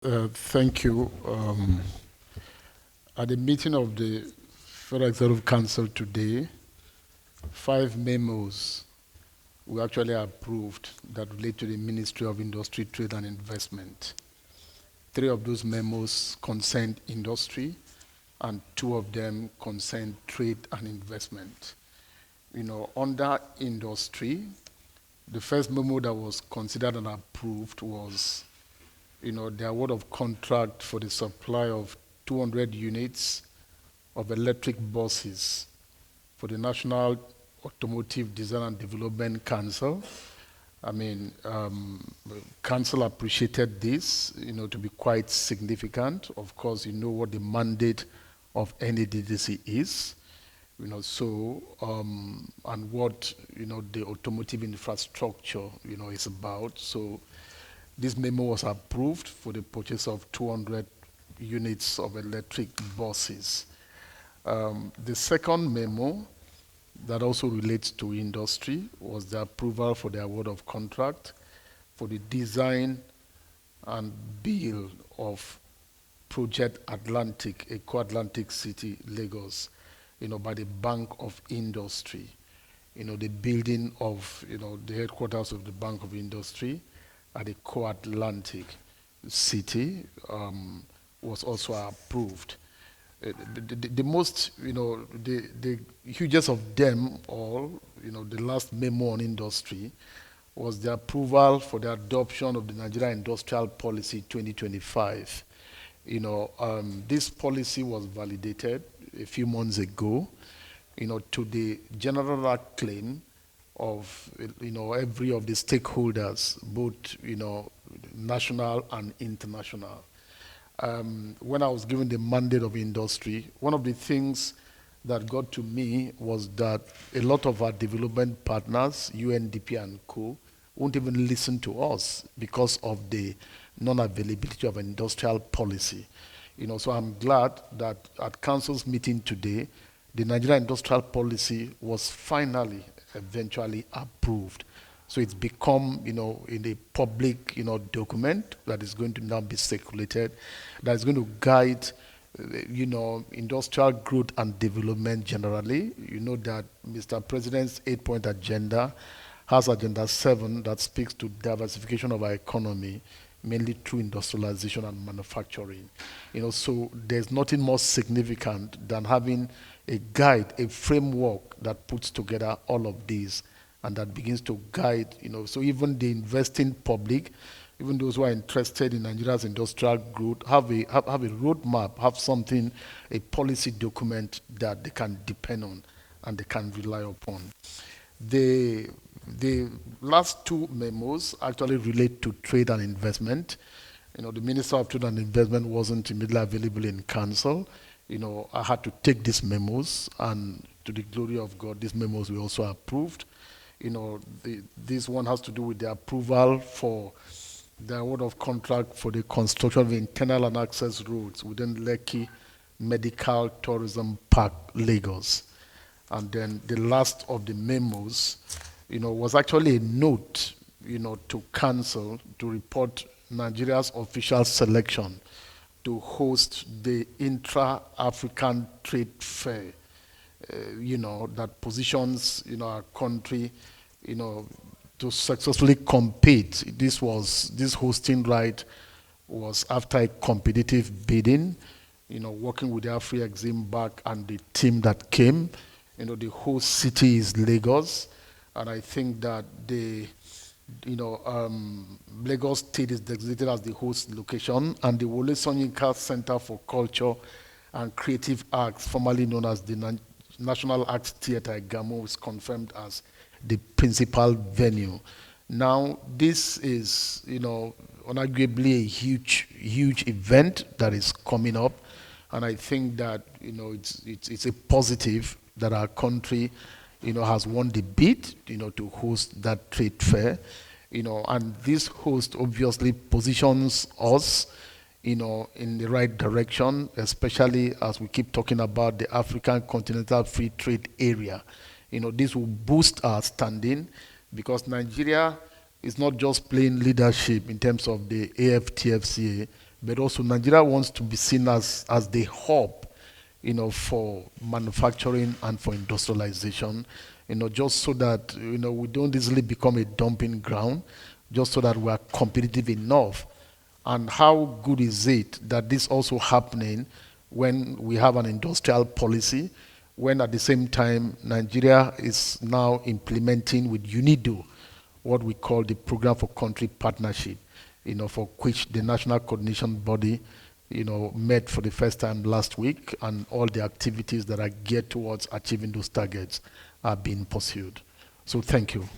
Thank you. At the meeting of the Federal Executive Council today, 5 memos were actually approved that relate to the Ministry of Industry, Trade and Investment. 3 of those memos concerned industry, and 2 of them concerned trade and investment. Under industry, the first memo that was considered and approved was the award of contract for the supply of 200 units of electric buses for the National Automotive Design and Development Council. Council appreciated this, to be quite significant. Of course, you know what the mandate of NADDC is, and what, the automotive infrastructure, is about. So this memo was approved for the purchase of 200 units of electric buses. The second memo that also relates to industry was the approval for the award of contract for the design and build of Project Atlantic, a co-Atlantic city, Lagos, by the Bank of Industry. The building of, the headquarters of the Bank of Industry at the co-Atlantic city was also approved. The most, the hugest of them all, the last memo on industry was the approval for the adoption of the Nigerian Industrial Policy 2025. This policy was validated a few months ago, to the general acclaim of every of the stakeholders, both national and international. When I was given the mandate of industry, one of the things that got to me was that a lot of our development partners, UNDP and co, won't even listen to us because of the non-availability of industrial policy. So I'm glad that at Council's meeting today, the Nigerian Industrial Policy was finally eventually approved. So it's become, in a public, document that is going to now be circulated, that is going to guide, industrial growth and development generally. You know that Mr. President's 8-point agenda has Agenda 7 that speaks to diversification of our economy, mainly through industrialization and manufacturing. So there's nothing more significant than having a guide, a framework that puts together all of these and that begins to guide, so even the investing public, even those who are interested in Nigeria's industrial growth, have a roadmap, have something, a policy document that they can depend on and they can rely upon. The last 2 memos actually relate to trade and investment. The Minister of Trade and Investment wasn't immediately available in council. I had to take these memos, and to the glory of God, these memos were also approved. This one has to do with the approval for the award of contract for the construction of internal and access roads within Lekki Medical Tourism Park, Lagos. And then the last of the memos, was actually a note, to council to report Nigeria's official selection to host the Intra-African Trade Fair, that positions, our country, to successfully compete. This hosting right was after a competitive bidding, working with the Afri-Exim back and the team that came. The host city is Lagos, and I think that Lagos State is designated as the host location, and the Wole Soyinka Center for Culture and Creative Arts, formerly known as the National Arts Theatre Gamo, is confirmed as the principal venue. Now, this is, unarguably a huge event that is coming up, and I think that it's a positive that our country, has won the bid, to host that trade fair, and this host obviously positions us, in the right direction, especially as we keep talking about the African Continental Free Trade Area. This will boost our standing because Nigeria is not just playing leadership in terms of the AFTFCA, but also Nigeria wants to be seen as the hub, for manufacturing and for industrialization, just so that, we don't easily become a dumping ground, just so that we are competitive enough. And how good is it that this also happening when we have an industrial policy, when at the same time Nigeria is now implementing with UNIDO what we call the Program for Country Partnership, for which the National Coordination Body, met for the first time last week, and all the activities that are geared towards achieving those targets are being pursued. So thank you.